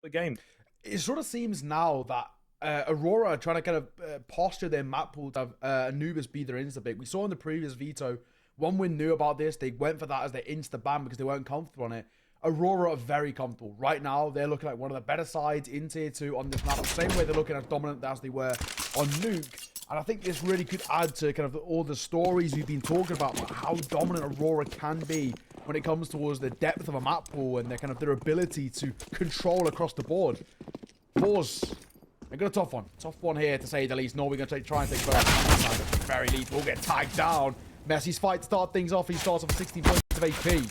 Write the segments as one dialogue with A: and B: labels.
A: the game.
B: It sort of seems now that Aurora are trying to kind of posture their map pool to have Anubis be their insta-pick. We saw in the previous veto, OneWin knew about this. They went for that as their insta-ban because they weren't comfortable on it. Aurora are very comfortable. Right now, they're looking like one of the better sides in Tier 2 on this map. The same way they're looking as dominant as they were on Nuke. And I think this really could add to kind of all the stories we've been talking about how dominant Aurora can be when it comes towards the depth of a map pool and their ability to control across the board. forZe, they got a tough one. Tough one here, to say the least. No, we're going to try and take first. Very least. We'll get tagged down. Messi's fight to start things off. He starts off with 16 points of AP.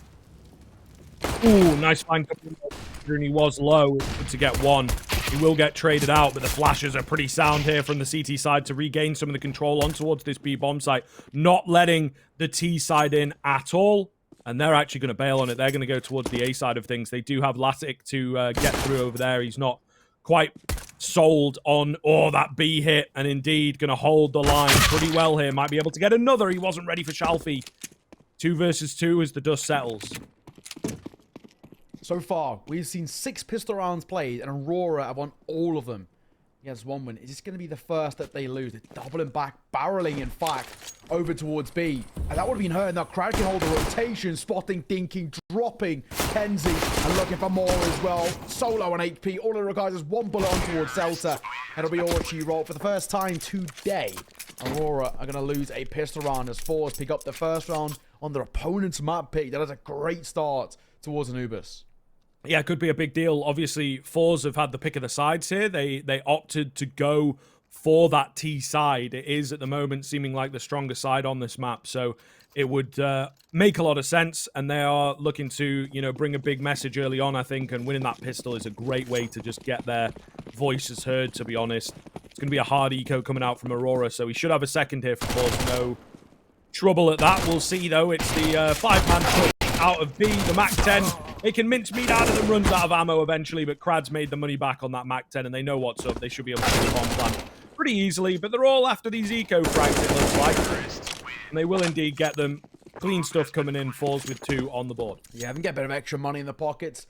A: Ooh, nice flank. And he was low. Good to get one. He will get traded out, but the flashes are pretty sound here from the CT side to regain some of the control on towards this B bomb site. Not letting the T side in at all. And they're actually going to bail on it. They're going to go towards the A side of things. They do have Latic to get through over there. He's not quite sold on, that B hit. And indeed, going to hold the line pretty well here. Might be able to get another. He wasn't ready for Shalfie. 2 versus 2 as the dust settles.
B: So far, we've seen 6 pistol rounds played, and Aurora have won all of them. Yes, OneWin. Is this going to be the first that they lose? They're doubling back, barreling, in fact, over towards B. And that would have been her. Now, Crowd can hold the rotation, spotting, thinking, dropping kenzie, and looking for more as well. Solo on HP. All it requires is one bullet on towards Zelta. And it'll be all she rolled for the first time today. Aurora are going to lose a pistol round as forZe pick up the first round on their opponent's map pick. That is a great start towards Anubis.
A: Yeah, it could be a big deal. Obviously, forZe have had the pick of the sides here. They opted to go for that T side. It is, at the moment, seeming like the stronger side on this map. So it would make a lot of sense. And they are looking to, bring a big message early on, I think. And winning that pistol is a great way to just get their voices heard, to be honest. It's going to be a hard eco coming out from Aurora. So we should have a second here for forZe. No trouble at that. We'll see, though. It's the 5-man push out of B, the MAC-10. They can mince meat out of them, runs out of ammo eventually, but Krad's made the money back on that MAC-10, and they know what's up. They should be able to move on plan pretty easily, but they're all after these eco frags, it looks like. And they will indeed get them. Clean stuff coming in, forZe with 2 on the board.
B: Yeah, and get a bit of extra money in the pockets.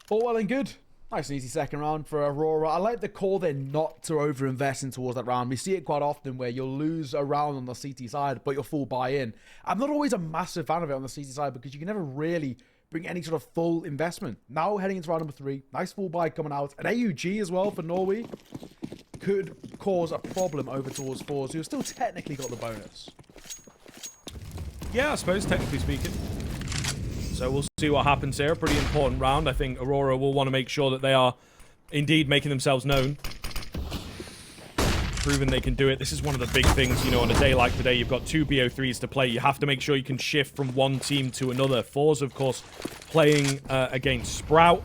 B: All well and good. Nice and easy second round for Aurora. I like the call there not to overinvest in towards that round. We see it quite often where you'll lose a round on the CT side, but you'll full buy in. I'm not always a massive fan of it on the CT side because you can never really bring any sort of full investment. Now heading into round number 3, nice full buy coming out. An AUG as well for Norway could cause a problem over towards forZe, who still technically got the bonus.
A: Yeah, I suppose, technically speaking. So we'll see what happens here. A pretty important round. I think Aurora will want to make sure that they are indeed making themselves known. Proven they can do it. This is one of the big things, on a day like today. You've got 2 BO3s to play. You have to make sure you can shift from one team to another. forZe, of course, playing against Sprout.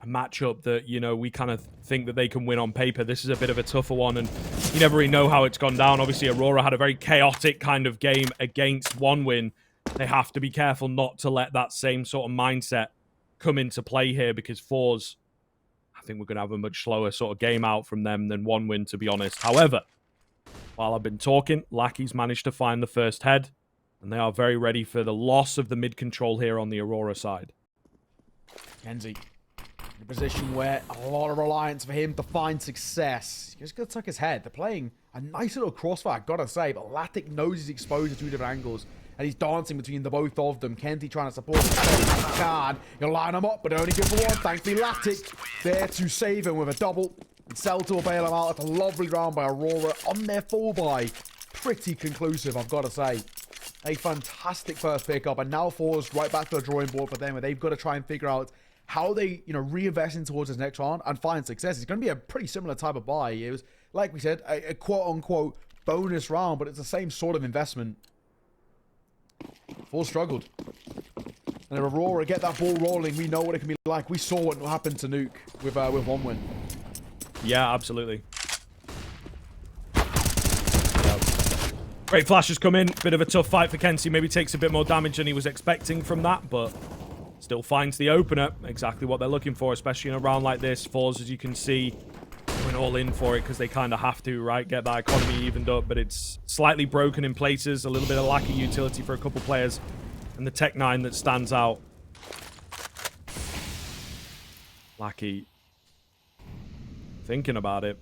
A: A matchup that, we kind of think that they can win on paper. This is a bit of a tougher one, and you never really know how it's gone down. Obviously, Aurora had a very chaotic kind of game against OneWin. They have to be careful not to let that same sort of mindset come into play here, because forZe, I think we're going to have a much slower sort of game out from them than OneWin, to be honest. However, while I've been talking, Lackey's managed to find the first head, and they are very ready for the loss of the mid-control here on the Aurora side.
B: kenzie, in a position where a lot of reliance for him to find success. He's going to tuck his head. They're playing a nice little crossfire, gotta say, but Latic knows he's exposed to 2 different angles. And he's dancing between the both of them. kenzie trying to support him. He can. He'll line him up, but only good for one. Thankfully, Latic there to save him with a double. And Zelta will bail him out. It's a lovely round by Aurora on their full buy. Pretty conclusive, I've got to say. A fantastic first pickup. And now forZe right back to the drawing board for them, where they've got to try and figure out how they, reinvest in towards this next round and find success. It's going to be a pretty similar type of buy. It was, like we said, a quote-unquote bonus round, but it's the same sort of investment. forZe struggled. And if Aurora get that ball rolling, we know what it can be like. We saw what happened to Nuke with OneWin.
A: Yeah, absolutely. Great flashes come in. Bit of a tough fight for kenzie. Maybe takes a bit more damage than he was expecting from that, but still finds the opener. Exactly what they're looking for, especially in a round like this. forZe, as you can see, going all in for it because they kind of have to, right? Get that economy evened up, but it's slightly broken in places. A little bit of lack of utility for a couple players. And the Tech 9 that stands out. Lackey. Thinking about it.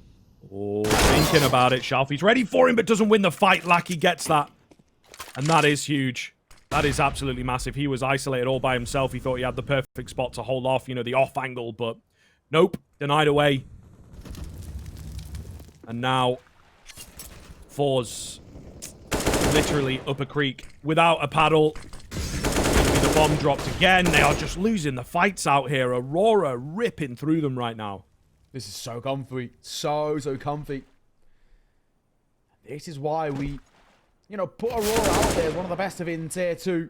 A: Oh, thinking about it. Shalfie's ready for him, but doesn't win the fight. Lackey gets that. And that is huge. That is absolutely massive. He was isolated all by himself. He thought he had the perfect spot to hold off, you know, the off angle, but nope. Denied away. And now, forZe literally up a creek without a paddle. The bomb dropped again. They are just losing the fights out here. Aurora ripping through them right now.
B: This is so comfy. So comfy. This is why we, you know, put Aurora out there. One of the best of it in Tier 2.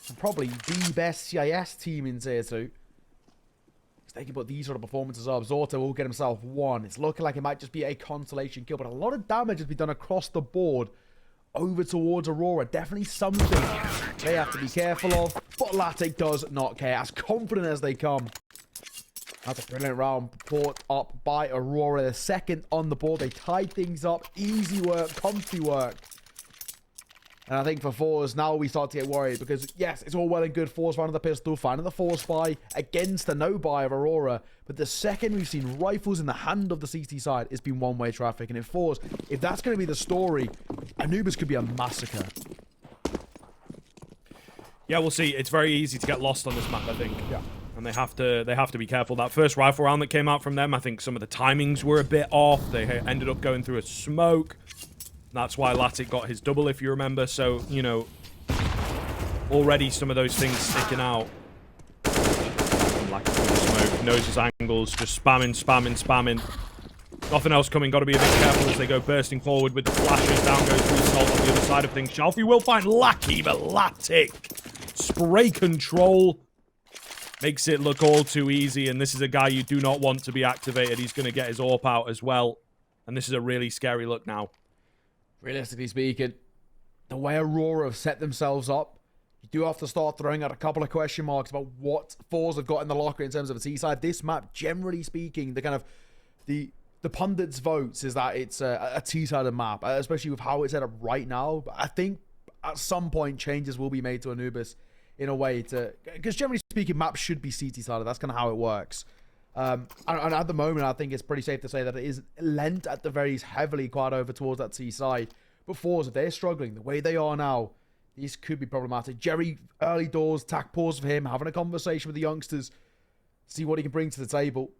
B: And probably the best CIS team in Tier 2. Because they can put these sort of performances up. Zorta will get himself one. It's looking like it might just be a consolation kill. But a lot of damage has been done across the board over towards Aurora. Definitely something they have to be careful of. But Latic does not care. As confident as they come. That's a brilliant round brought up by Aurora. The second on the board. They tied things up. Easy work. Comfy work. And I think for forZe, now we start to get worried. Because, yes, it's all well and good. forZe finding the pistol. Finding the force buy against the no buy of Aurora. But the second we've seen rifles in the hand of the CT side, it's been one-way traffic. And in forZe, if that's going to be the story, Anubis could be a massacre.
A: Yeah, we'll see. It's very easy to get lost on this map, I think.
B: Yeah.
A: And they have to be careful. That first rifle round that came out from them, I think some of the timings were a bit off. They ended up going through a smoke. That's why Latic got his double, if you remember. So, you know, already some of those things sticking out. Latic through the smoke, knows his angles, just spamming. Nothing else coming. Got to be a bit careful as they go bursting forward with the flashes. Down goes Result on the other side of things. Shalfie will find Lackey, but Latic spray control makes it look all too easy. And this is a guy you do not want to be activated. He's going to get his AWP out as well. And this is a really scary look now.
B: Realistically speaking, the way Aurora have set themselves up, you do have to start throwing out a couple of question marks about what forZe have got in the locker in terms of a T-side. This map, generally speaking, the kind of the pundits' votes is that it's a T-sided map, especially with how it's set up right now. But I think at some point changes will be made to Anubis in a way to, because generally speaking, maps should be CT-sided. That's kind of how it works. And at the moment, I think it's pretty safe to say that it is lent at the very least heavily quite over towards that T side. But forZe, if they're struggling the way they are now, these could be problematic. Jerry, early doors, tack pause for him, having a conversation with the youngsters, see what he can bring to the table.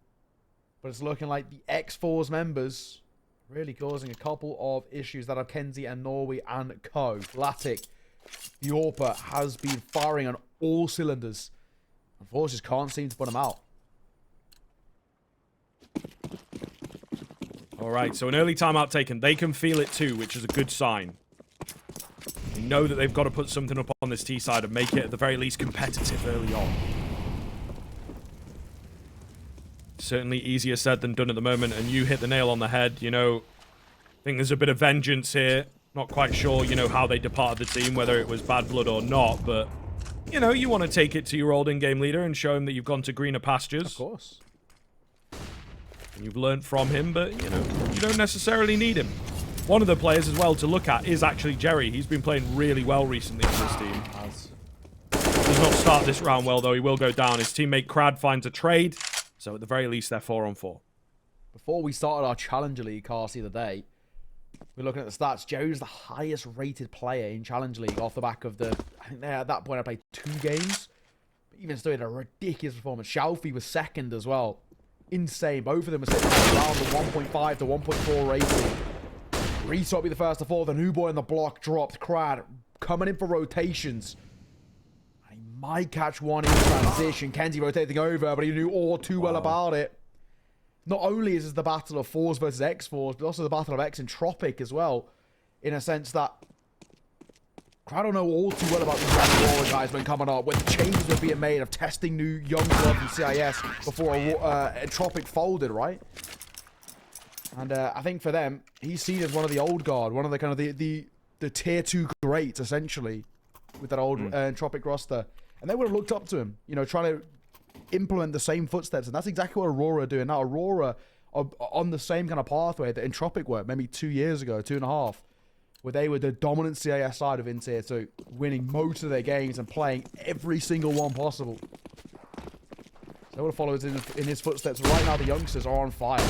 B: But it's looking like the ex-forZe members really causing a couple of issues that are Kenzie and Norway and co. Latic, the AWPer, has been firing on all cylinders. And forZe just can't seem to put him out.
A: All right, so an early timeout taken. They can feel it too, which is a good sign. They know that they've got to put something up on this T side and make it at the very least competitive early on. Certainly easier said than done at the moment, and you hit the nail on the head. You know, I think there's a bit of vengeance here. Not quite sure, you know, how they departed the team, whether it was bad blood or not, but, you know, you want to take it to your old in-game leader and show him that you've gone to greener pastures.
B: Of course.
A: And you've learned from him, but, you know, you don't necessarily need him. One of the players as well to look at is actually Jerry. He's been playing really well recently for this team. Does not start this round well, though. He will go down. His teammate Crad finds a trade. So at the very least, they're 4-on-4.
B: Before we started our Challenger League cast the other day, we're looking at the stats. Jerry's the highest rated player in Challenger League off the back of the... I think at that point I played 2 games. But even still, he had a ridiculous performance. Shalfie was second as well. Insane. Both of them were sitting around the 1.5 to 1.4 rating. Resort be the first to fall. The new boy on the block dropped. Crad coming in for rotations. He might catch one in transition. Kenzie rotating over, but he knew all too well about it. Not only is this the battle of forZe versus X-forZe, but also the battle of X and Tropic as well. In a sense that I don't know all too well about the Aurora guys when coming up, when changes were being made of testing new young blood from CIS before Tropic folded, right? And I think for them, he's seen as one of the old guard, one of the kind of the tier 2 greats, essentially, with that old Tropic roster. And they would have looked up to him, you know, trying to implement the same footsteps. And that's exactly what Aurora are doing now. Aurora are on the same kind of pathway that Entropic were maybe 2 years ago, 2.5, where they were the dominant CIS side of Tier 2, winning most of their games and playing every single one possible. They want to follow in his footsteps. Right now, the youngsters are on fire.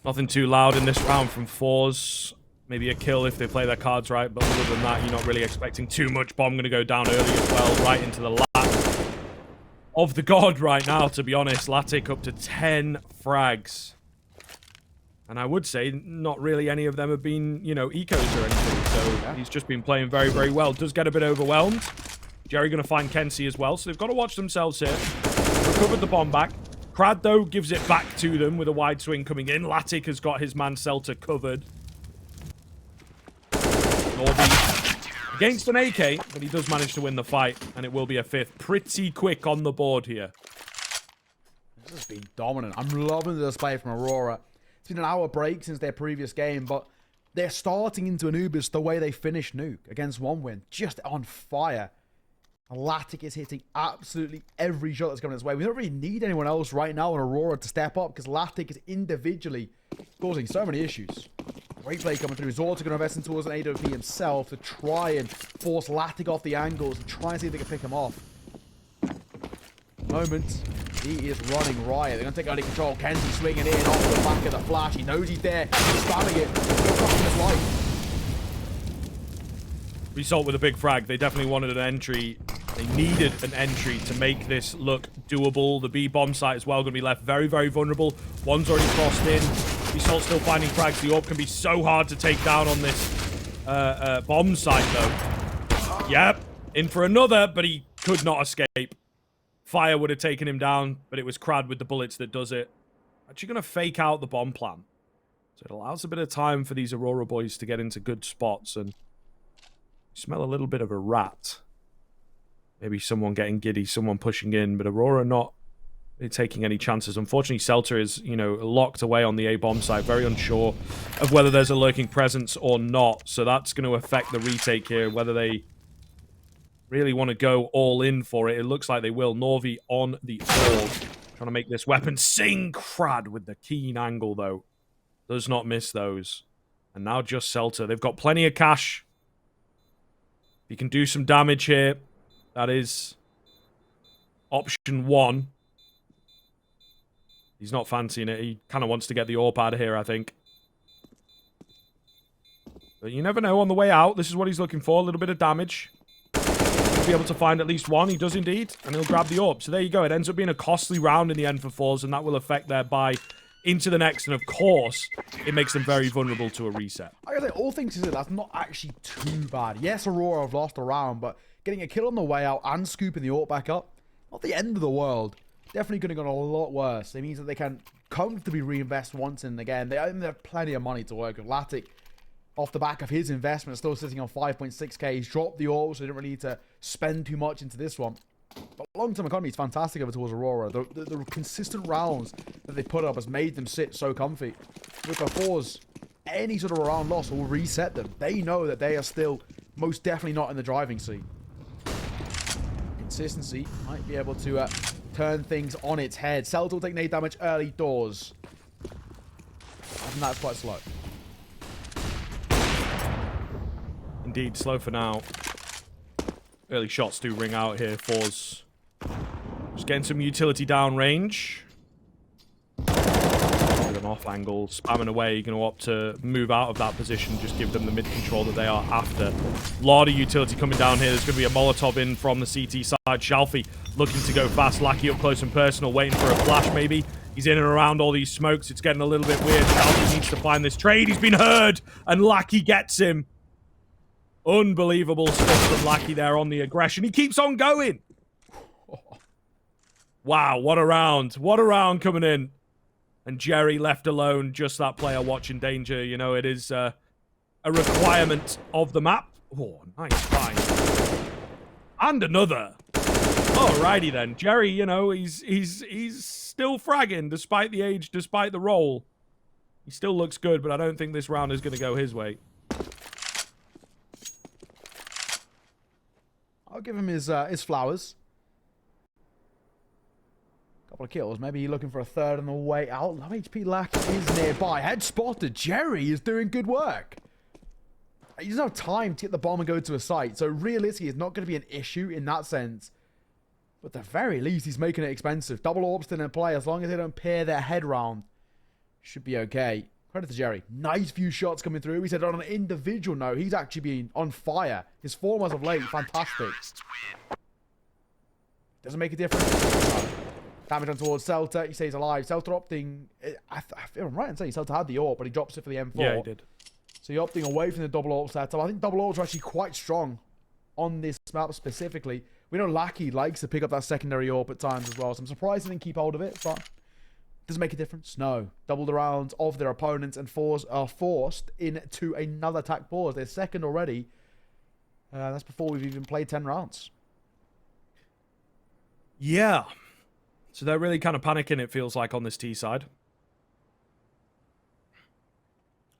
A: Nothing too loud in this round from forZe. Maybe a kill if they play their cards right, but other than that, you're not really expecting too much. Bomb going to go down early as well, right into the lap of the god right now, to be honest. Latic up to 10 frags. And I would say not really any of them have been, you know, ecos or anything. So he's just been playing very, very well. Does get a bit overwhelmed. Jerry going to find Kenzie as well. So they've got to watch themselves here. Recovered the bomb back. Crad, though, gives it back to them with a wide swing coming in. Latic has got his man Celta covered. Norby against an AK, but he does manage to win the fight, and it will be a 5th. Pretty quick on the board here.
B: This has been dominant. I'm loving the display from Aurora. It's been an hour break since their previous game, but they're starting into Anubis the way they finished Nuke against one win. Just on fire. Latic is hitting absolutely every shot that's coming his way. We don't really need anyone else right now in Aurora to step up because Latic is individually causing so many issues. Great play coming through. Zorta going to invest in towards an AWP himself to try and force Latic off the angles and try and see if they can pick him off. Moment. He is running riot. They're going to take early control. Kenzie swinging in off the back of the flash. He knows he's there. He's spamming it. He's costing his life.
A: Result with a big frag. They definitely wanted an entry. They needed an entry to make this look doable. The B bomb site as well going to be left very, very vulnerable. One's already crossed in. Result still finding frags. The AWP can be so hard to take down on this bomb site, though. Yep. In for another, but he could not escape. Fire would have taken him down, but it was Crad with the bullets that does it. Actually going to fake out the bomb plan. So it allows a bit of time for these Aurora boys to get into good spots, and smell a little bit of a rat. Maybe someone getting giddy, someone pushing in, but Aurora not taking any chances. Unfortunately, Celta is, you know, locked away on the A-bomb site, very unsure of whether there's a lurking presence or not. So that's going to affect the retake here, whether they really want to go all in for it. It looks like they will. Norby on the orb, trying to make this weapon sing. Crad with the keen angle, though. Does not miss those. And now just Celta. They've got plenty of cash. He can do some damage here. That is option 1. He's not fancying it. He kind of wants to get the AWP out of here, I think. But you never know on the way out. This is what he's looking for. A little bit of damage. He'll be able to find at least one. He does indeed. And he'll grab the AWP. So there you go. It ends up being a costly round in the end for forZe, and that will affect their buy into the next. And of course, it makes them very vulnerable to a reset.
B: I gotta say, all things considered, that's not actually too bad. Yes, Aurora have lost a round, but getting a kill on the way out and scooping the AWP back up, not the end of the world. Definitely could have gone a lot worse. It means that they can comfortably reinvest once and again. They have plenty of money to work with. Latic, off the back of his investment, still sitting on 5.6k. He's dropped the AWP, so they don't really need to spend too much into this one. But long-term economy is fantastic over towards Aurora. The consistent rounds that they put up has made them sit so comfy. With the forZe, any sort of round loss will reset them. They know that they are still most definitely not in the driving seat. Consistency might be able to turn things on its head. Celta will take nade damage early doors. And that's quite slow.
A: Indeed, slow for now. Early shots do ring out here. forZe just getting some utility down range. With an off angle, spamming away. You're going to opt to move out of that position. Just give them the mid control that they are after. A lot of utility coming down here. There's going to be a Molotov in from the CT side. Shalfie looking to go fast. Lackey up close and personal, waiting for a flash maybe. He's in and around all these smokes. It's getting a little bit weird. Shalfie needs to find this trade. He's been heard, and Lackey gets him. Unbelievable stuff from Lackey there on the aggression. He keeps on going. Wow, what a round. What a round coming in. And Jerry left alone, just that player watching danger. You know, it is a requirement of the map. Oh, nice find. And another. Alrighty then. Jerry, you know, he's still fragging despite the age, despite the role. He still looks good, but I don't think this round is going to go his way. I'll
B: give him his flowers. Got Couple of kills. Maybe you're looking for a third on the way out. Low HP Lackey is nearby. Head spotted. Jerry is doing good work. He doesn't have time to get the bomb and go to a site. So realistically, it's not going to be an issue in that sense. But at the very least, he's making it expensive. Double AWP still in play. As long as they don't pair their head round, should be okay. Credit to Jerry. Nice few shots coming through. He said on an individual note, he's actually been on fire. His form as of late, fantastic. Doesn't make a difference. Damage on towards Celta. He stays alive. Celta opting... I feel I'm right in saying Celta had the AWP, but he drops it for the M4.
A: Yeah, he did.
B: So you're opting away from the double AWP setup. I think double AWPs are actually quite strong on this map specifically. We know Lackey likes to pick up that secondary AWP at times as well. So I'm surprised he didn't keep hold of it, but... Doesn't make a difference. No. Double the rounds of their opponents, and forZe are forced into another attack pause. They're second already. That's before we've even played 10 rounds.
A: Yeah. So they're really kind of panicking, it feels like, on this T side.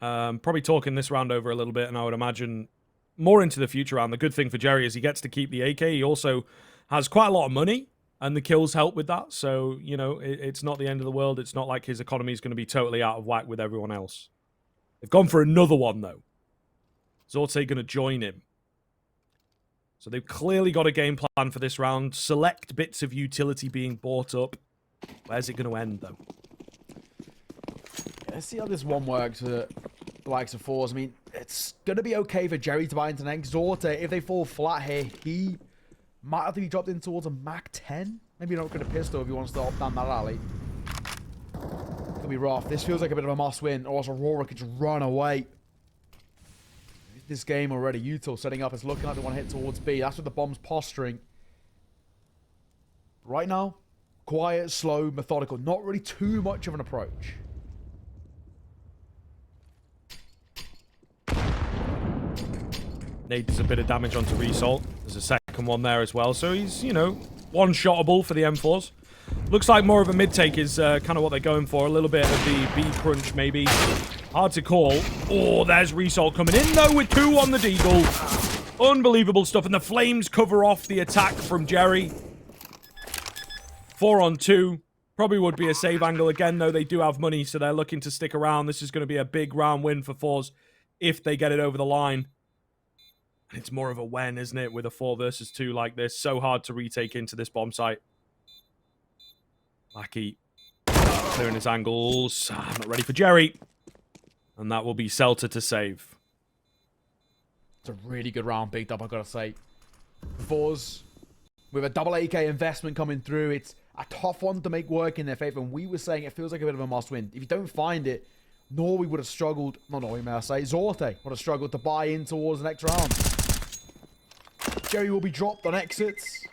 A: Probably talking this round over a little bit, and I would imagine more into the future round. The good thing for Jerry is he gets to keep the AK. He also has quite a lot of money, and the kills help with that. So, you know, it's not the end of the world. It's not like his economy is going to be totally out of whack with everyone else. They've gone for another one, though. zorTe going to join him. So they've clearly got a game plan for this round. Select bits of utility being bought up. Where's it going to end, though?
B: Let's see how this one works for the likes of forZe. I mean, it's going to be okay for Jerry to buy into next. zorTe, if they fall flat here, he might have to be dropped in towards a Mac 10. Maybe not going to pistol if he wants to opt down that alley. Could be rough. This feels like a bit of a must-win, or else Aurora could just run away. This game already. Util setting up is looking like they want to hit towards B. That's with the bomb's posturing. Right now, quiet, slow, methodical. Not really too much of an approach.
A: Nate does a bit of damage onto Result. There's a second one there as well. So he's, you know, one-shottable for the M4s. Looks like more of a mid-take is kind of what they're going for. A little bit of the B crunch, maybe. Hard to call. Oh, there's Result coming in, though, with 2 on the Deagle. Unbelievable stuff. And the flames cover off the attack from Jerry. 4 on 2. Probably would be a save angle again, though. They do have money, so they're looking to stick around. This is going to be a big round win for forZe if they get it over the line. And it's more of a when, isn't it, with a 4 versus 2 like this. So hard to retake into this bomb site. Lackey clearing his angles. Not ready for Jerry. And that will be Celta to save.
B: It's a really good round picked up, I've got to say. forZe, with a double AK investment coming through, it's a tough one to make work in their favor. And we were saying it feels like a bit of a must-win. If you don't find it, Norway would have struggled. Not Norway, may I say. zorTe would have struggled to buy in towards the next round. Jerry will be dropped on exits.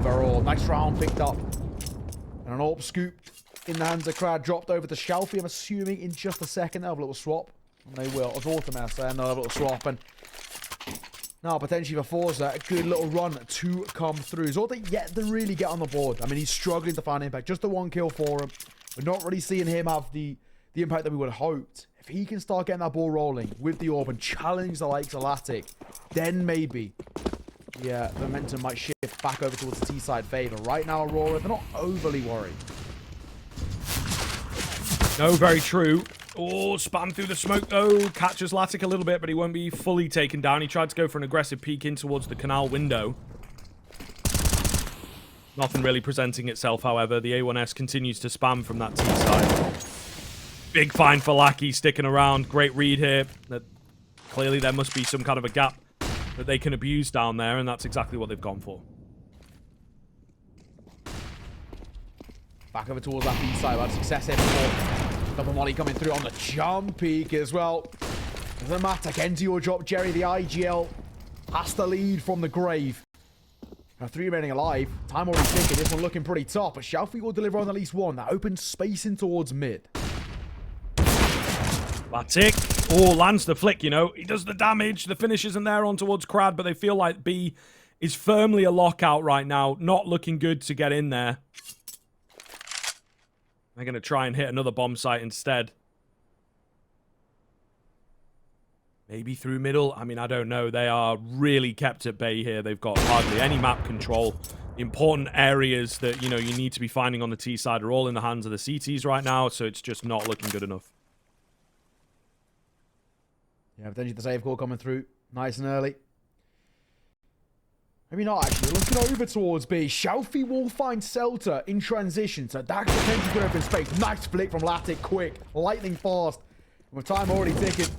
B: Overall, nice round picked up. And an AWP scooped in the hands of Crad, dropped over to Shelfie. I'm assuming in just a second they'll have a little swap. And they will. zorTe, may I say, and they'll have a little swap. And now, potentially for forZe, a good little run to come through. zorTe yet to really get on the board. I mean, he's struggling to find impact. Just the 1 kill for him. We're not really seeing him have the impact that we would have hoped. If he can start getting that ball rolling with the AWP and challenge the likes of Latic, then maybe, yeah, the momentum might shift back over towards the T-side favor. Right now, Aurora, they're not overly worried.
A: No, very true. Oh, spam through the smoke, though. Catches Latic a little bit, but he won't be fully taken down. He tried to go for an aggressive peek in towards the canal window. Nothing really presenting itself, however. The A1S continues to spam from that T side. Big find for Lackey sticking around. Great read here. Clearly there must be some kind of a gap that they can abuse down there, and that's exactly what they've gone for.
B: Back over towards that B side. That's success here before. Double molly coming through on the jump peak as well. Doesn't matter. Kenzie will drop Jerry. The IGL has to lead from the grave. Now 3 remaining alive. Time already ticking. This one looking pretty tough. But Shelfie will deliver on at least 1. That opens space in towards mid.
A: Latic. Oh, lands the flick, you know. He does the damage. The finish isn't there on towards Crad, but they feel like B is firmly a lockout right now. Not looking good to get in there. They're going to try and hit another bomb site instead. Maybe through middle. I mean, I don't know. They are really kept at bay here. They've got hardly any map control. important areas that, you know, you need to be finding on the T side are all in the hands of the CTs right now, so it's just not looking good enough.
B: Yeah, potentially the save call coming through nice and early. Maybe not, actually. Looking over towards B. Shelfie will find Celta in transition, so that's potentially going to open space. Nice flick from Latic, quick, lightning fast. With time already ticking,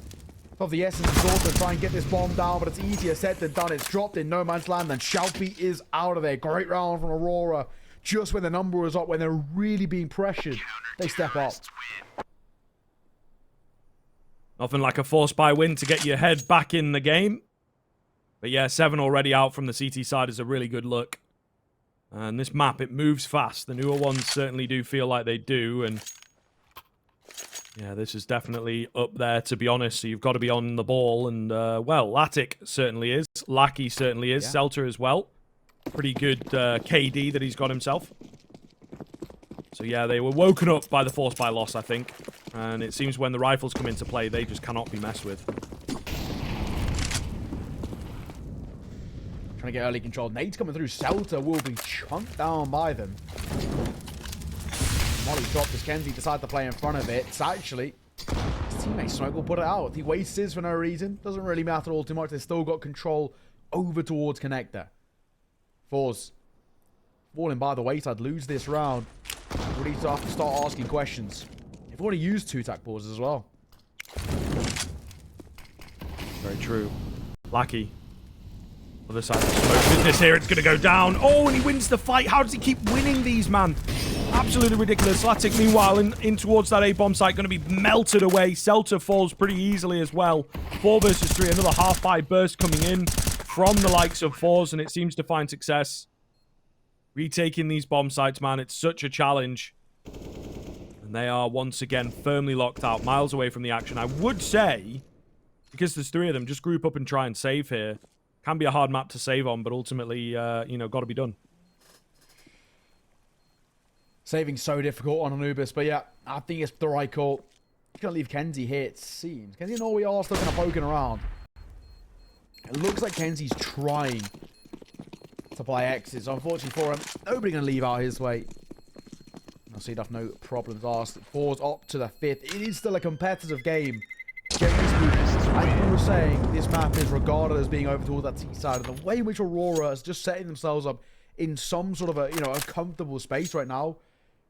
B: of the essence is also try and get this bomb down, but it's easier said than done. It's dropped in no man's land, and Shelfie is out of there. Great round from Aurora. Just when the number was up, when they're really being pressured, they step up.
A: Nothing like a force buy win to get your head back in the game. But yeah, 7 already out from the CT side is a really good look. And this map, it moves fast. The newer ones certainly do feel like they do. And yeah, this is definitely up there, to be honest. So you've got to be on the ball. And, well, Latic certainly is. Lackey certainly is. Yeah. Celta as well. Pretty good KD that he's got himself. So yeah, they were woken up by the force buy loss, I think. And it seems when the rifles come into play, they just cannot be messed with.
B: Trying to get early control. Nate's coming through. Celta will be chunked down by them. Molly dropped as Kenzie decided to play in front of it. It's actually, his teammate Smoke will put it out. He wastes his for no reason. Doesn't really matter all too much. They've still got control over towards Connector. forZe falling by the wayside. Lose this round. We need to have to start asking questions. They've already used 2 tac pauses as well.
A: Very true. Lackey. Other side of the smoke business here. It's going to go down. Oh, and he wins the fight. How does he keep winning these, man? Absolutely ridiculous. Latic, meanwhile, in towards that A-bomb site, going to be melted away. Celta falls pretty easily as well. 4 versus 3. Another half-buy burst coming in from the likes of forZe, and it seems to find success. Retaking these bomb sites, man. It's such a challenge. And they are once again firmly locked out, miles away from the action. I would say, because there's 3 of them, just group up and try and save here. Can be a hard map to save on, but ultimately, you know, got to be done.
B: Saving so difficult on Anubis, but yeah, I think it's the right call. He's going to leave Kenzie here, it seems. Kenzie and all we are still kind of poking around. It looks like Kenzie's trying to play X's. Unfortunately for him, nobody going to leave out his way. I'll see enough, no problems asked. forZe up to the 5th. It is still a competitive game. Generally speaking, as we were saying, this map is regarded as being over towards that T side. And the way in which Aurora is just setting themselves up in some sort of a, you know, a comfortable space right now,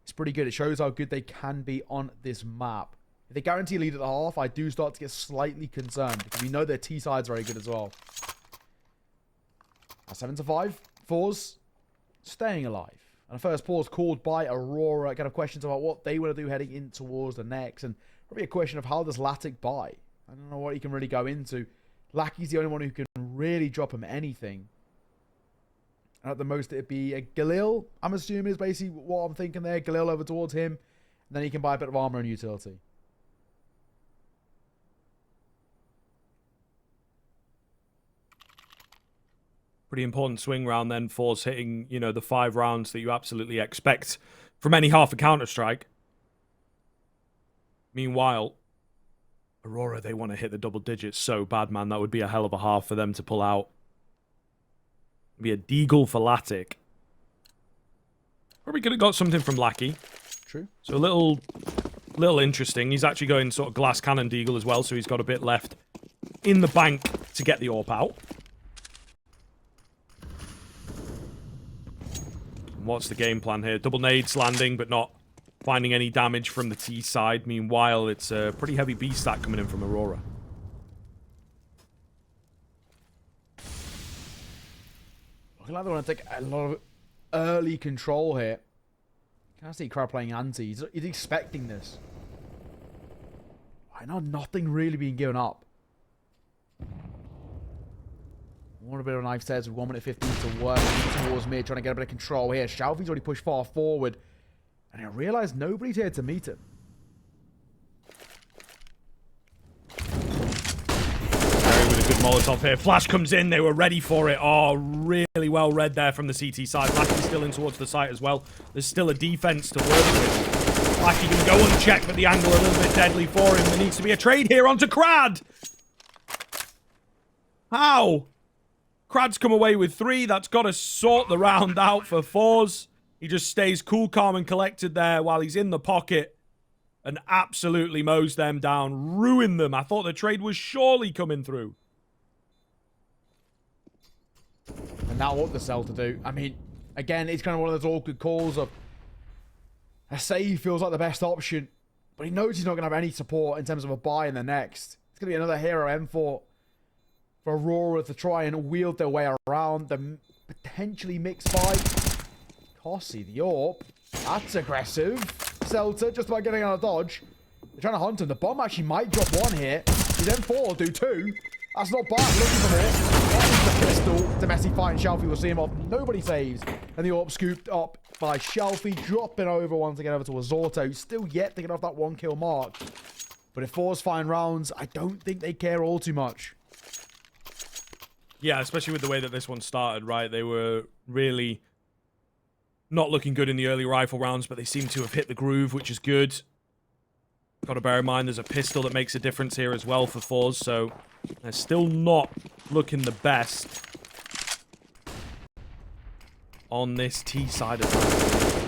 B: it's pretty good. It shows how good they can be on this map. If they guarantee a lead at the half, I do start to get slightly concerned because we know their T side's very good as well. 7-5, forZe staying alive. And a first pause called by Aurora. Kind of questions about what they want to do heading in towards the next. And probably a question of how does Latic buy? I don't know what he can really go into. Lackey's the only one who can really drop him anything. And at the most, it'd be a Galil, I'm assuming, is basically what I'm thinking there. Galil over towards him. And then he can buy a bit of armor and utility.
A: Pretty important swing round then, forZe hitting, you know, the 5 rounds that you absolutely expect from any half of Counter-Strike. Meanwhile, Aurora, they want to hit the double digits so bad, man. That would be a hell of a half for them to pull out. It'd be a deagle for Latic. Probably could have got something from Lackey.
B: True.
A: So a little interesting. He's actually going sort of glass cannon deagle as well, so he's got a bit left in the bank to get the AWP out. What's the game plan here? Double nades landing, but not finding any damage from the T side. Meanwhile, it's a pretty heavy B stack coming in from Aurora.
B: Looking like they want to take a lot of early control here. Can I see Crowd playing anti? He's expecting this. I know nothing really being given up. Want a bit of a knife says with 1 minute 15 to work towards mid, trying to get a bit of control here. Shelfie's already pushed far forward. And I realize nobody's here to meet him.
A: Very with a good Molotov here. Flash comes in. They were ready for it. Oh, really well read there from the CT side. Lackey's still in towards the site as well. There's still a defense to work with. Lackey can go unchecked, but the angle a little bit deadly for him. There needs to be a trade here onto Crad. How? Krad's come away with 3. That's got to sort the round out for forZe. He just stays cool, calm, and collected there while he's in the pocket and absolutely mows them down, ruined them. I thought the trade was surely coming through.
B: And now what the Cell to do? I mean, again, it's kind of one of those awkward calls of I say he feels like the best option, but he knows he's not going to have any support in terms of a buy in the next. It's going to be another hero M4 for Aurora to try and wield their way around the potentially mixed fight. Kossi, the AWP. That's aggressive. Celta just about getting out of dodge. They're trying to hunt him. The bomb actually might drop 1 here. His M4 will do 2. That's not bad. Looking for more. That is the pistol. Domestic fight and Shelfie will see him off. Nobody saves. And the AWP scooped up by Shelfie, dropping over once again over to Azorto, who's still yet to get off that 1 kill mark. But if forZe find rounds, I don't think they care all too much.
A: Yeah, especially with the way that this one started, right? They were really not looking good in the early rifle rounds, but they seem to have hit the groove, which is good. Got to bear in mind there's a pistol that makes a difference here as well for forZe, so they're still not looking the best on this T side of things.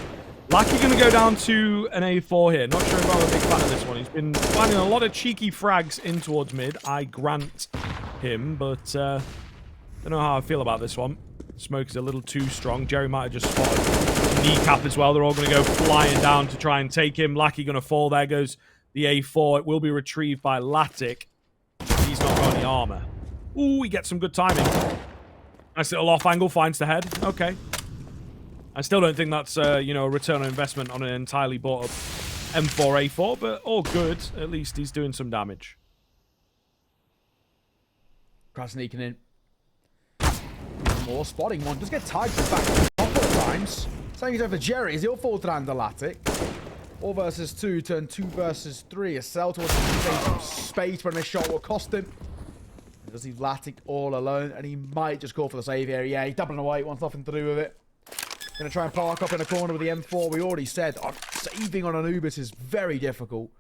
A: Lackey going to go down to an A4 here. Not sure if I'm a big fan of this one. He's been finding a lot of cheeky frags in towards mid. I grant him, but don't know how I feel about this one. Smoke is a little too strong. Jerry might have just spotted kneecap as well. They're all going to go flying down to try and take him. Lackey going to fall. There goes the A4. It will be retrieved by Latic. He's not got any armor. Ooh, he gets some good timing. Nice little off angle. Finds the head. Okay. I still don't think that's, you know, a return on investment on an entirely bought up M4 A4, but all good. At least he's doing some damage.
B: Crowd sneaking in. More spotting one. Just get tagged back a couple of times. Same as over Jerry. He'll fall to Andalatic. 4 versus 2 turn 2 versus 3. A Cell towards some space when this shot will cost him. Does he Latic all alone? And he might just go for the save here. Yeah, he's doubling away. Wants nothing to do with it. Going to try and park up in the corner with the M4. We already said saving on Anubis is very difficult.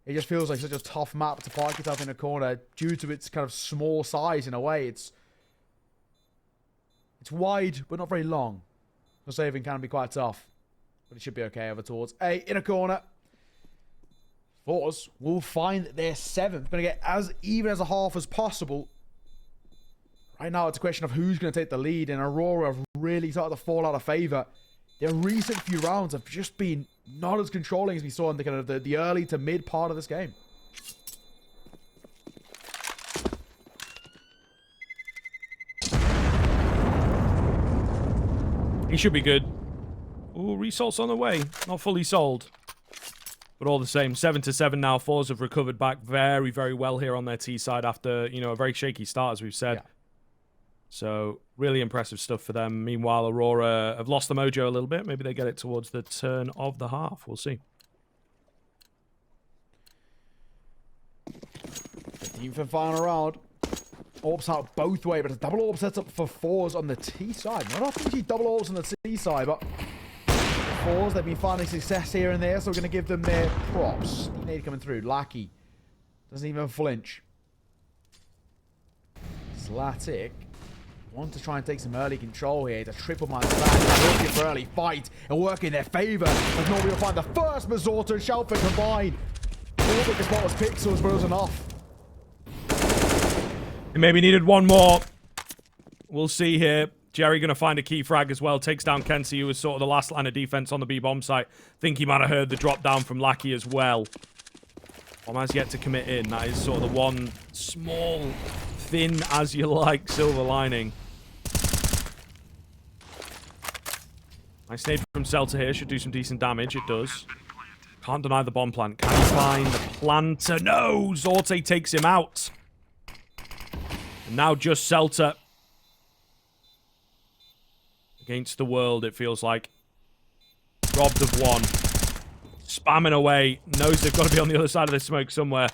B: It just feels like such a tough map to park yourself in a corner due to its kind of small size in a way. It's wide, but not very long. So saving can be quite tough. But it should be okay over towards A in a corner. forZe will find their 7th. Going to get as even as a half as possible. Right now, it's a question of who's going to take the lead, and Aurora have really started to fall out of favor. Their recent few rounds have just been not as controlling as we saw in the kind of the early to mid part of this game.
A: He should be good. Ooh, resalt's on the way. Not fully sold. But all the same, 7-7 now. forZe have recovered back very, very well here on their T side after, you know, a very shaky start, as we've said. Yeah. So, really impressive stuff for them. Meanwhile, Aurora have lost the mojo a little bit. Maybe they get it towards the turn of the half. We'll see.
B: Team for the final round. Orbs out both ways, but a double orb setup for forZe on the T side. Not often you see double orbs on the T side, but forZe, they've been finding success here and there, so we're going to give them their props. Nade coming through. Lackey doesn't even flinch. Slatic want to try and take some early control here. It's a triple minus that. Looking for early fight. It'll work in their favor. As Norby will find the first Mazorta and Shelfie combined. All the spot was pixels, but it was enough.
A: He maybe needed one more. We'll see here. Jerry going to find a key frag as well. Takes down Kenzie, who was sort of the last line of defense on the B-bomb site. Think he might have heard the drop down from Lackey as well. Bomb has yet to commit in. That is sort of the one small, thin as you like silver lining. Nice nade from Celta here. Should do some decent damage. It does. Can't deny the bomb plant. Can he find the planter? No! Zorte takes him out. And now just Celta. Against the world, it feels like. Robbed of one. Spamming away. Knows they've got to be on the other side of the smoke somewhere.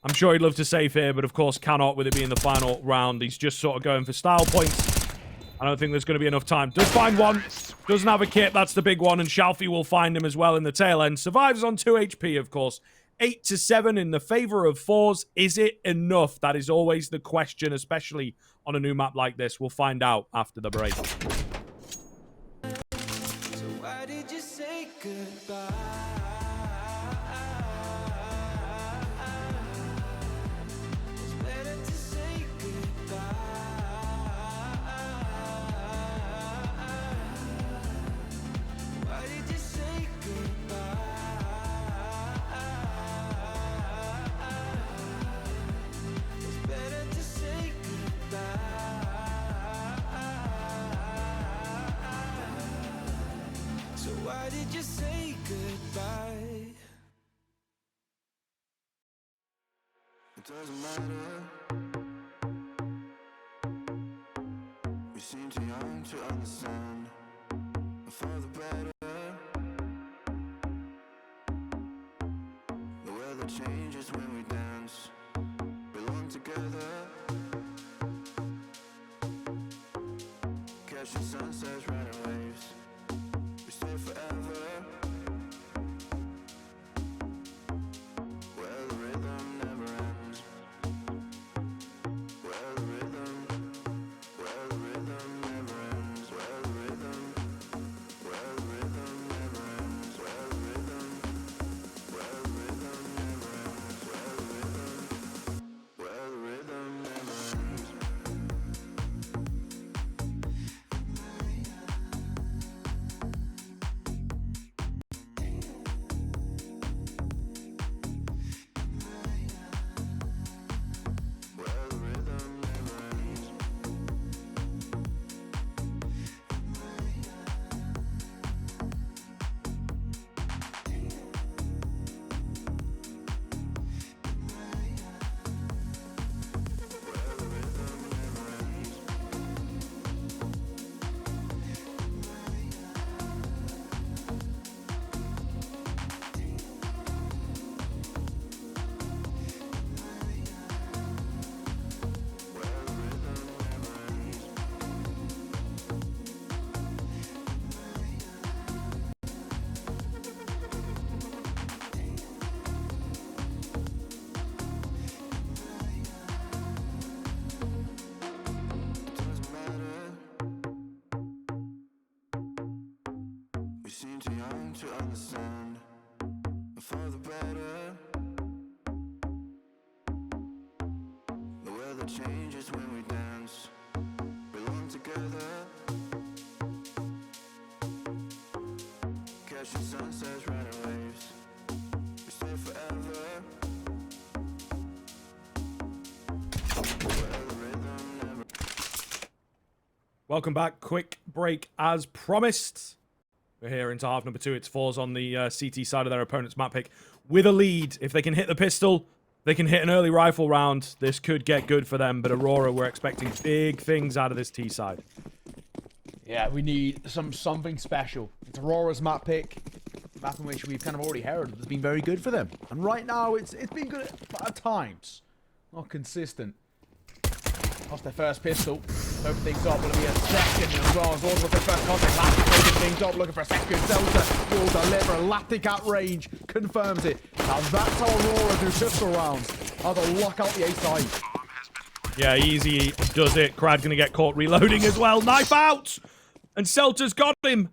A: I'm sure he'd love to save here, but of course cannot with it being the final round. He's just sort of going for style points. I don't think there's going to be enough time. Does find one. Doesn't have a kit. That's the big one. And Shelfie will find him as well in the tail end. Survives on 2 HP, of course. 8-7 in the favor of forZe. Is it enough? That is always the question, especially on a new map like this. We'll find out after the break.
C: So why did you say goodbye? It's better to say goodbye. Why did you say goodbye? It's better to say goodbye. So why did you say goodbye? It doesn't matter. We seem too young to understand. For the better. The weather changes when we dance. Belong together. Catching sunsets, riding waves. We stay forever. Where the rhythm never ends. Where the rhythm never ends. Where the rhythm never ends. Where the rhythm never ends. Where the rhythm never ends. Where the rhythm never ends. Doesn't matter. We seem too young to understand. For the better. The weather changes when we dance. Belong together. Catching sunsets, riding waves. We stay forever. Where the rhythm never.
A: Welcome back. Quick break as promised. We're here into half number 2. It's forZe on the CT side of their opponent's map pick with a lead. If they can hit the pistol, they can hit an early rifle round. This could get good for them, but Aurora, we're expecting big things out of this T side.
B: Yeah, we need something special. It's Aurora's map pick. Map in which we've kind of already heralded has been very good for them. And right now, it's been good at times. Not consistent. Lost their first pistol. Open things up. Will it be a second as well? As long as their first contact. Laptic open things up. Looking for a second. Delta will deliver. Laptic at range. Confirms it. Now that's how Aurora do pistol rounds. How they'll lock out the A side.
A: Yeah, easy does it. Crad gonna get caught reloading as well. Knife out! And Celta's got him.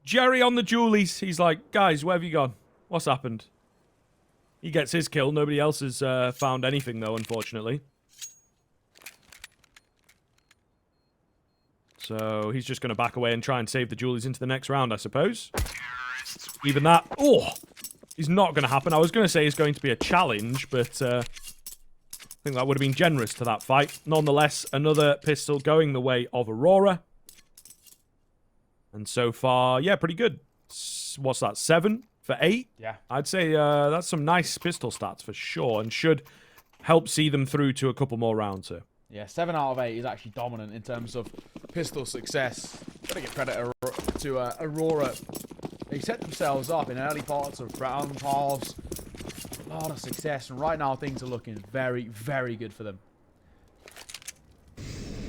A: Jerry on the Julies. He's like, guys, where have you gone? What's happened? He gets his kill. Nobody else has found anything, though, unfortunately. So he's just going to back away and try and save the Julies into the next round, I suppose. Even that. Oh! Is not going to happen. I was going to say it's going to be a challenge, but I think that would have been generous to that fight. Nonetheless, another pistol going the way of Aurora. And so far, yeah, pretty good. What's that, 7 for 8?
B: Yeah.
A: I'd say that's some nice pistol stats for sure, and should help see them through to a couple more rounds here.
B: Yeah, 7 out of 8 is actually dominant in terms of pistol success. Gotta give credit to Aurora. They set themselves up in early parts of round halves. A lot of success, and right now things are looking very, very good for them.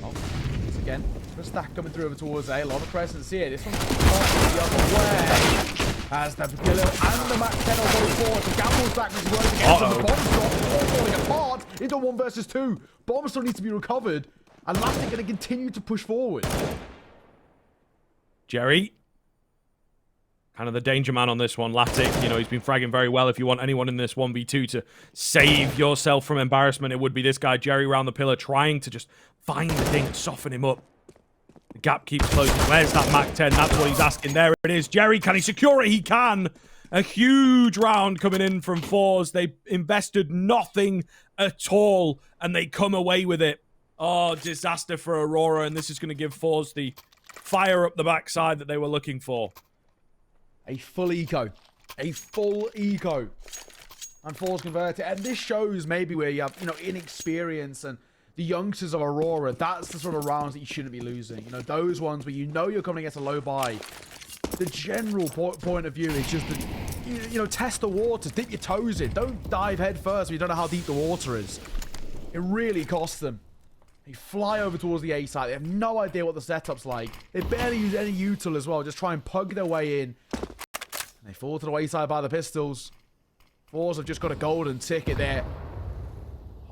B: Oh, once again, a stack coming through over towards A. A lot of presence here. This one's the other way. As the Killer and the Mac 10 are both forward. The Gamble's back was working against him. The bomb's dropped, all falling apart into 1 versus 2. Bomb still needs to be recovered. And Lastic going to continue to push forward.
A: Jerry, kind of the danger man on this one. Latic, you know, he's been fragging very well. If you want anyone in this 1v2 to save yourself from embarrassment, it would be this guy, Jerry, around the pillar, trying to just find the thing and soften him up. The gap keeps closing. Where's that Mac 10? That's what he's asking. There it is. Jerry, can he secure it? He can. A huge round coming in from forZe. They invested nothing at all, and they come away with it. Oh, disaster for Aurora, and this is going to give forZe the fire up the backside that they were looking for.
B: A full eco. A full eco. And forZe converted. And this shows maybe where you have, you know, inexperience and the youngsters of Aurora. That's the sort of rounds that you shouldn't be losing. You know, those ones where you know you're coming against a low buy. The general point of view is just that, you know, test the water. Dip your toes in. Don't dive head first if you don't know how deep the water is. It really costs them. They fly over towards the A side. They have no idea what the setup's like. They barely use any util as well. Just try and pug their way in. And they fall to the wayside by the pistols. forZe have just got a golden ticket there.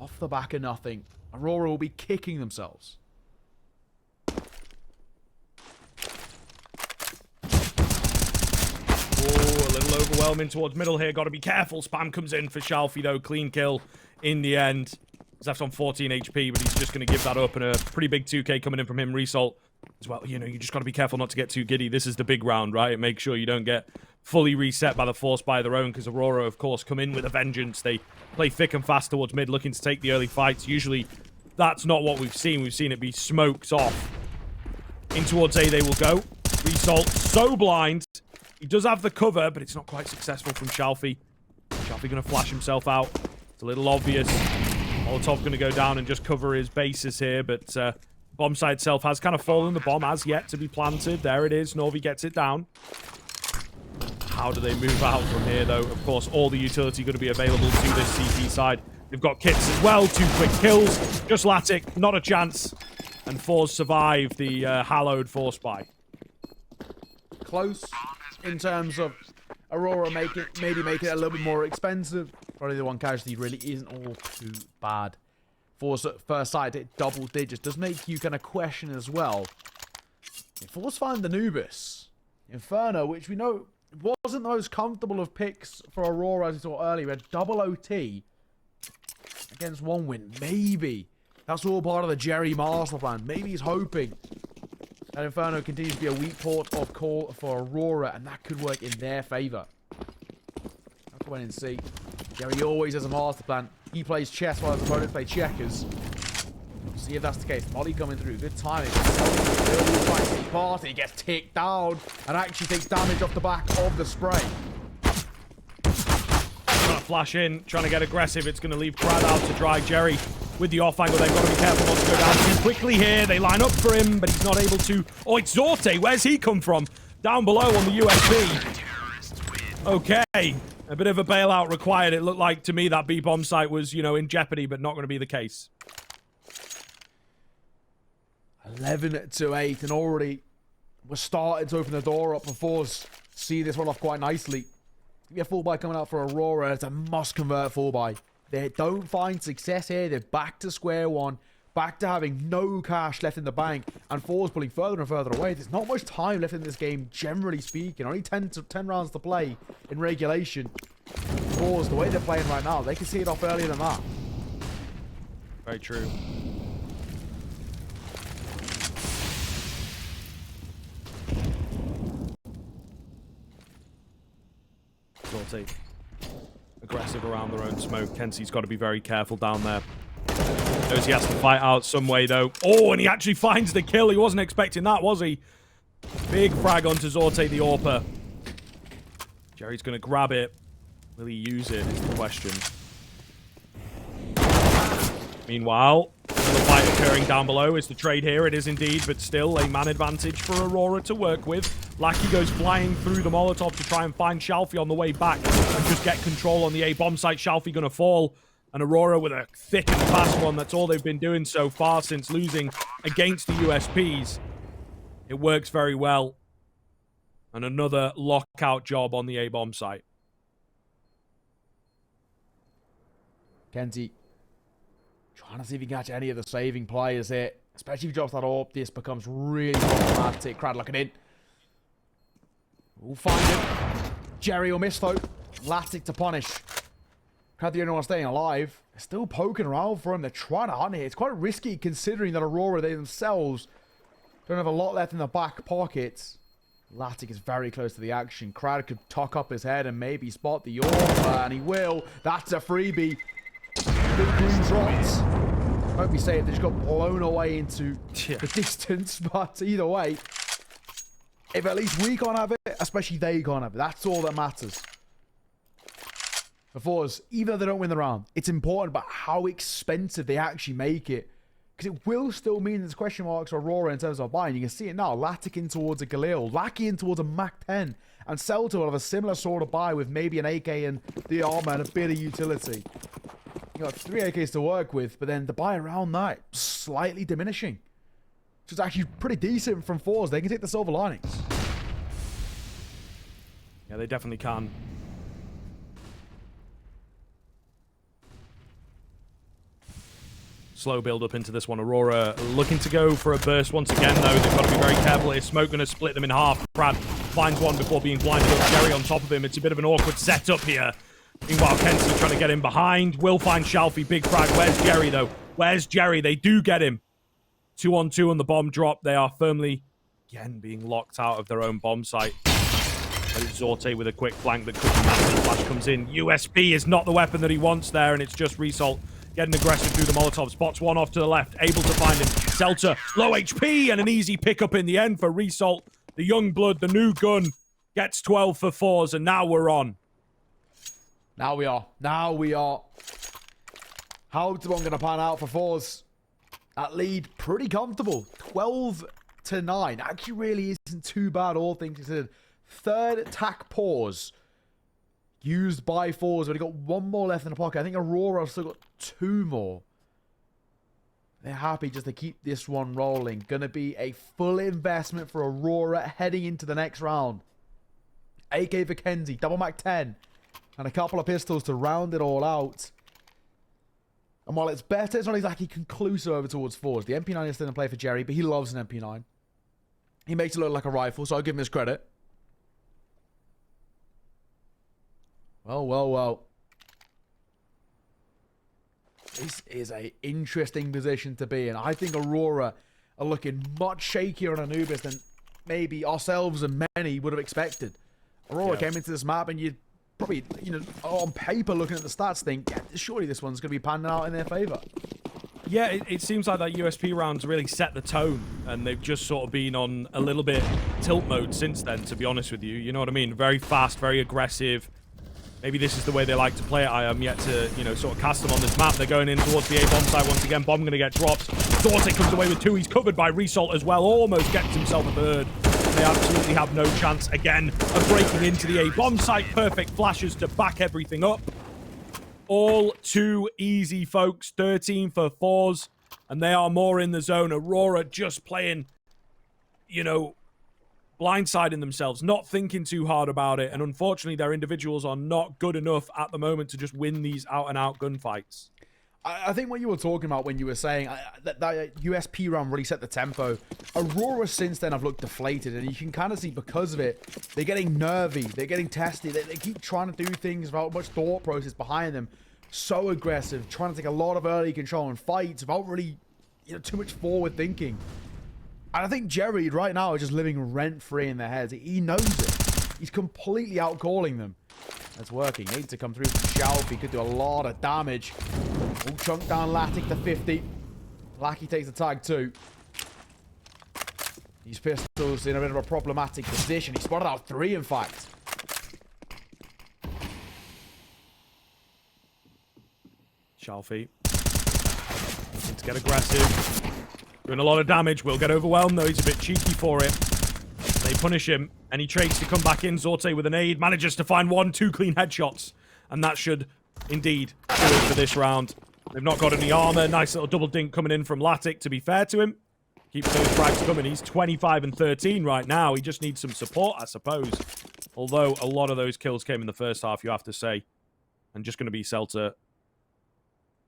B: Off the back of nothing. Aurora will be kicking themselves.
A: Oh, a little overwhelming towards middle here. Got to be careful. Spam comes in for Shalfie, though. Clean kill in the end. He's left on 14 HP, but he's just going to give that up. And a pretty big 2K coming in from him. Result as well. You know, you just got to be careful not to get too giddy. This is the big round, right? Make sure you don't get fully reset by the force by their own, because Aurora, of course, come in with a vengeance. They play thick and fast towards mid, looking to take the early fights. Usually, that's not what we've seen. We've seen it be smoked off. In towards A, they will go. Result, so blind. He does have the cover, but it's not quite successful from Shalfie. Shalfie going to flash himself out. It's a little obvious. Molotov going to go down and just cover his bases here, but bomb site itself has kind of fallen. The bomb has yet to be planted. There it is. Norvi gets it down. How do they move out from here, though? Of course, all the utility going to be available to this CT side. They've got kits as well. 2 quick kills. Just Latic. Not a chance. And forZe survive the hallowed force buy.
B: Close in terms of Aurora maybe make it a little bit more expensive. Probably the one casualty really isn't all too bad. forZe at first sight hit double digits. Does make you kind of question as well. forZe find Anubis. Inferno, which we know wasn't the most comfortable of picks for Aurora, as we saw earlier. A double OT against 1 win. Maybe that's all part of the Jerry master plan. Maybe he's hoping that Inferno continues to be a weak port of call for Aurora, and that could work in their favor. I'll come in and see. Jerry always has a master plan. He plays chess while his opponents play checkers. We'll see if that's the case. Molly coming through. Good timing. He gets ticked down and actually takes damage off the back of the spray.
A: Trying to flash in, trying to get aggressive. It's going to leave Brad out to dry. Jerry with the off angle. They've got to be careful not to go down too quickly here. They line up for him, but he's not able to. Oh, it's Zorte. Where's he come from? Down below on the USB. Okay. A bit of a bailout required. It looked like to me that B bomb site was, you know, in jeopardy, but not going to be the case.
B: 11-8, and already we're starting to open the door up for forZe. See this one off quite nicely. We have full buy coming out for Aurora. It's a must-convert full buy. They don't find success here. They're back to square one. Back to having no cash left in the bank. And forZe pulling further and further away. There's not much time left in this game, generally speaking. Only 10 rounds to play in regulation. forZe, the way they're playing right now, they can see it off earlier than that.
A: Very true. Zorte. Aggressive around their own smoke. Kensey's got to be very careful down there. Knows he has to fight out some way, though. Oh, and he actually finds the kill. He wasn't expecting that, was he? Big frag onto Zorte, the AWPer. Jerry's going to grab it. Will he use it, is the question. Meanwhile, another fight occurring down below. Is the trade here? It is indeed, but still a man advantage for Aurora to work with. Lackey goes flying through the Molotov to try and find Shalfie on the way back and just get control on the A bomb site. Shalfie going to fall. And Aurora with a thick and fast one. That's all they've been doing so far since losing against the USPs. It works very well. And another lockout job on the A-bomb site.
B: kenzie trying to see if he can catch any of the saving players here. Especially if he drops that orb, this becomes really problematic. Crowd looking in. We'll find him. Jerry will miss though. Latic to punish. Crowd the only one staying alive. They're still poking around for him. They're trying to hunt here. It's quite risky considering that Aurora, they themselves don't have a lot left in the back pockets. Latic is very close to the action. Crowd could tuck up his head and maybe spot the orb, and he will. That's a freebie. Big green drops. Won't be safe. They just got blown away into the distance, but either way, if at least we can't have it, especially they can't have it, that's all that matters. For forZe, even though they don't win the round, it's important about how expensive they actually make it. Because it will still mean there's question marks for Aurora in terms of buying. You can see it now. Latic in towards a Galil. Lackey in towards a Mac 10. And Celta will have a similar sort of buy with maybe an AK and the armor and a bit of utility. You got 3 AKs to work with, but then the buy around that slightly diminishing. Which is actually pretty decent from forZe. They can take the silver linings.
A: Yeah, they definitely can. Slow build up into this one. Aurora looking to go for a burst once again, though. They've got to be very careful here. Smoke going to split them in half. Brad finds one before being blinded up. Jerry on top of him. It's a bit of an awkward setup here. Meanwhile, kenzie trying to get in behind. Will find Shalfie. Big frag. Where's Jerry, though? Where's Jerry? They do get him. 2-on-2 on the bomb drop. They are firmly, again, being locked out of their own bomb site. But it's Zorte with a quick flank that could be massive. Flash comes in. USP is not the weapon that he wants there, and it's just Result getting aggressive through the Molotov. Spots one off to the left. Able to find him. Celta, low HP, and an easy pickup in the end for Result. The young blood, the new gun, gets 12 for forZe, and now we're on.
B: Now we are. Now we are. How's the one going to pan out for forZe? That lead, pretty comfortable. 12-9. Actually really isn't too bad, all things considered. Third attack pause used by forZe. But he got one more left in the pocket. I think Aurora still got 2 more. They're happy just to keep this one rolling. Going to be a full investment for Aurora heading into the next round. AK for kenzie, double Mac 10, and a couple of pistols to round it all out. And while it's better, it's not exactly conclusive over towards forZe. The MP9 is still in play for Jerry, but he loves an MP9. He makes it look like a rifle, so I'll give him his credit. Well, well, well. This is an interesting position to be in. I think Aurora are looking much shakier on Anubis than maybe ourselves and many would have expected. Aurora came into this map and you'd probably, you know, on paper looking at the stats think, yeah, surely this one's going to be panning out in their favor.
A: Yeah, it seems like that USP round's really set the tone, and they've just sort of been on a little bit tilt mode since then, to be honest with you. You know what I mean? Very fast, very aggressive. Maybe this is the way they like to play it. I am yet to, you know, sort of cast them on this map. They're going in towards the A-bomb side once again. Bomb going to get dropped. Dorset comes away with 2. He's covered by Result as well. Almost gets himself a bird. They absolutely have no chance, again, of breaking into the A-bomb site. Perfect flashes to back everything up. All too easy, folks. 13 for forZe, and they are more in the zone. Aurora just playing, you know, blindsiding themselves, not thinking too hard about it, and unfortunately their individuals are not good enough at the moment to just win these out-and-out gunfights.
B: I think what you were talking about when you were saying that USP run really set the tempo, Aurora since then have looked deflated, and you can kind of see because of it, they're getting nervy, they're getting testy, they keep trying to do things without much thought process behind them, so aggressive, trying to take a lot of early control in fights without really, you know, too much forward thinking. And I think Jerry right now is just living rent-free in their heads. He knows it. He's completely out-calling them. That's working. Needs to come through from Shelf. He could do a lot of damage. All chunk down Latic to 50. Lackey takes the tag too. These pistols in a bit of a problematic position. He spotted out 3, in fact.
A: Shalfie. Needs to get aggressive. Doing a lot of damage. Will get overwhelmed, though. He's a bit cheeky for it. They punish him, and he trades to come back in. Zorte with an aid. Manages to find 2 clean headshots. And that should, indeed, do it for this round. They've not got any armor. Nice little double dink coming in from Latic, to be fair to him. Keeps those frags coming. He's 25 and 13 right now. He just needs some support, I suppose. Although a lot of those kills came in the first half, you have to say. And just going to be Celta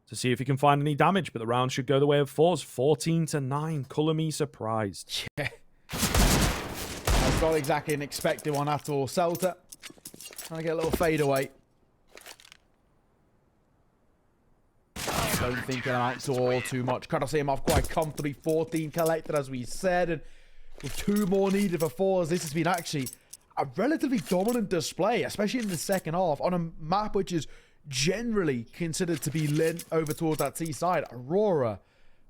A: to see if he can find any damage. But the round should go the way of forZe. 14-9. Colour me surprised.
B: Yeah. That's not exactly an expected one at all. Celta trying to get a little fade away. Don't think it'll amount to all too much. Kind of see him off quite comfortably. 14 collected, as we said. And with 2 more needed for forZe, this has been actually a relatively dominant display, especially in the second half, on a map which is generally considered to be lent over towards that T side. Aurora,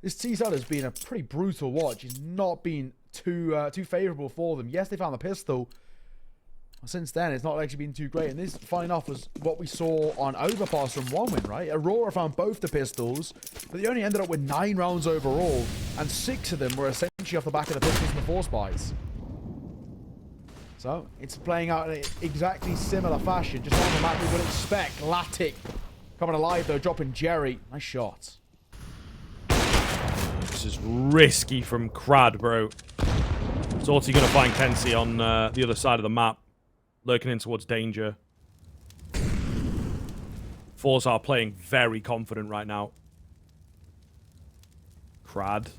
B: this T side has been a pretty brutal watch. It's not been too favorable for them. Yes, they found the pistol. Since then, it's not actually been too great. And this, funny enough, was what we saw on Overpass from 1-win, right? Aurora found both the pistols, but they only ended up with 9 rounds overall, and 6 of them were essentially off the back of the pistols and the force buys. So, it's playing out in exactly similar fashion, just on the map we would expect. Latic coming alive, though, dropping Jerry. Nice shot.
A: This is risky from Crad, bro. Zorty going to find Kenzie on the other side of the map. Lurking in towards danger. forZe are playing very confident right now. Crad.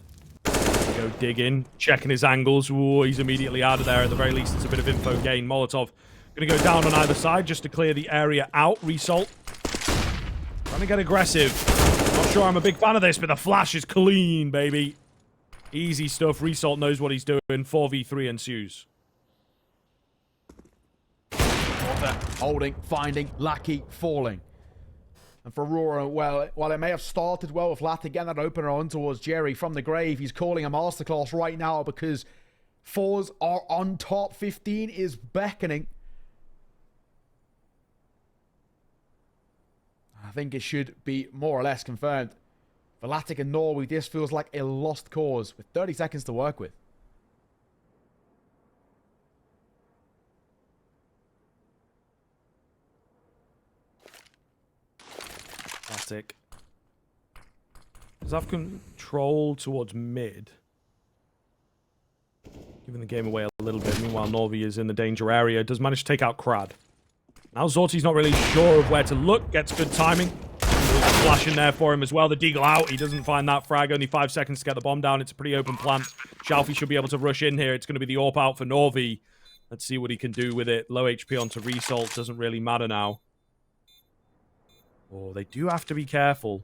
A: Go digging. Checking his angles. Ooh, he's immediately out of there. At the very least, it's a bit of info gain. Molotov going to go down on either side just to clear the area out. Result. Trying to get aggressive. Not sure I'm a big fan of this, but the flash is clean, baby. Easy stuff. Result knows what he's doing. 4v3 ensues.
B: Holding, finding, Lackey, falling. And for Aurora, well, while it may have started well with Latic getting that opener on towards Jerry from the grave, he's calling a masterclass right now because forZe are on top. 15 is beckoning. I think it should be more or less confirmed. For Latic and Norway, this feels like a lost cause with 30 seconds to work with.
A: Classic. Does have control towards mid. Giving the game away a little bit. Meanwhile, Norvi is in the danger area. Does manage to take out Crad. Now Zorty's not really sure of where to look. Gets good timing. There's a flash in there for him as well. The deagle out. He doesn't find that frag. Only 5 seconds to get the bomb down. It's a pretty open plant. Shalfie should be able to rush in here. It's going to be the AWP out for Norvi. Let's see what he can do with it. Low HP onto Result. Doesn't really matter now. Oh, they do have to be careful.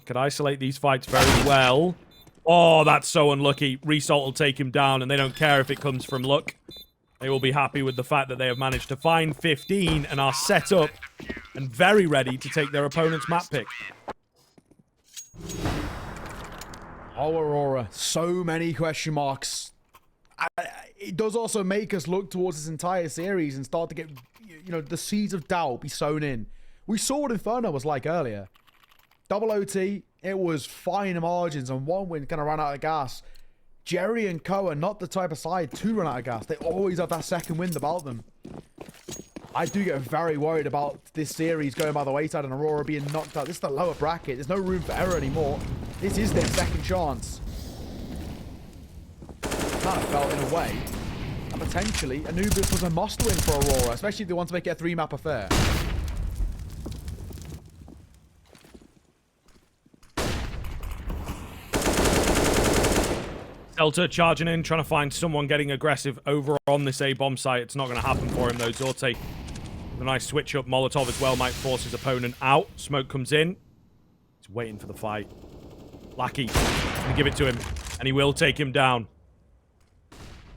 A: Could isolate these fights very well. Oh, that's so unlucky. Result will take him down, and they don't care if it comes from luck. They will be happy with the fact that they have managed to find 15 and are set up and very ready to take their opponent's map pick.
B: Oh, Aurora. So many question marks. It does also make us look towards this entire series and start to get, you know, the seeds of doubt be sown in. We saw what Inferno was like earlier. Double OT, it was fine margins, and 1-win kind of ran out of gas. Jerry and Co are not the type of side to run out of gas. They always have that second wind about them. I do get very worried about this series going by the wayside and Aurora being knocked out. This is the lower bracket. There's no room for error anymore. This is their second chance. Kind of felt, in a way, that potentially Anubis was a must-win for Aurora, especially if they want to make it a 3-map affair.
A: Delta charging in, trying to find someone getting aggressive over on this A-bomb site. It's not going to happen for him, though. Zorte, with a nice switch-up. Molotov as well might force his opponent out. Smoke comes in. He's waiting for the fight. Lackey, going to give it to him, and he will take him down.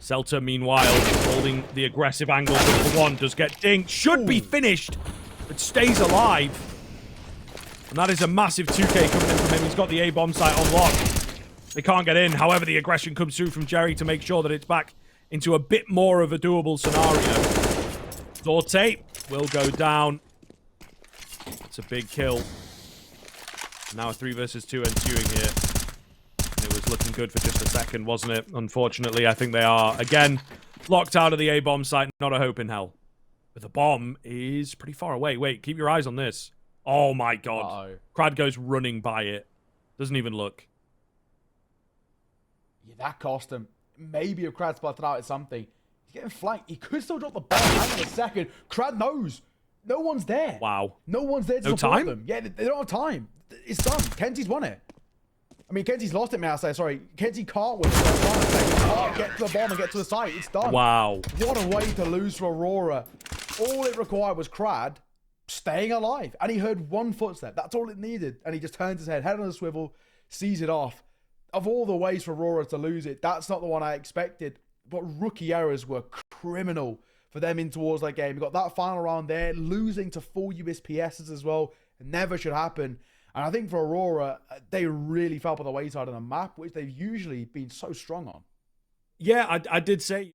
A: Celta, meanwhile, holding the aggressive angle. But one does get dinked. Should be finished, but stays alive. And that is a massive 2K coming in from him. He's got the A-bomb site on lock. They can't get in. However, the aggression comes through from Jerry to make sure that it's back into a bit more of a doable scenario. Zorte will go down. It's a big kill. Now a 3 versus 2 ensuing here. It was looking good for just a second, wasn't it? Unfortunately, I think they are, again, locked out of the A-bomb site. Not a hope in hell. But the bomb is pretty far away. Wait, keep your eyes on this. Oh my god. Crad goes running by it. Doesn't even look.
B: Yeah, that cost him. Maybe if Crad spotted out at something. He's getting flanked. He could still drop the bomb. Hang on a second. Crad knows. No one's there.
A: Wow.
B: No one's there to
A: No
B: support
A: time?
B: them. Yeah, they don't have time. It's done. Kenzie's won it. I mean, Kenzie's lost it, may I say. Sorry. Kenzie can't win it. He can't get to the bomb and get to the site. It's done.
A: Wow.
B: What a way to lose for Aurora. All it required was Crad staying alive. And he heard one footstep. That's all it needed. And he just turns his head on a swivel, sees it off. Of all the ways for Aurora to lose it, that's not the one I expected. But rookie errors were criminal for them in towards that game. You got that final round there, losing to full USPSs as well. It never should happen. And I think for Aurora, they really fell by the wayside on a map, which they've usually been so strong on.
A: Yeah, I did say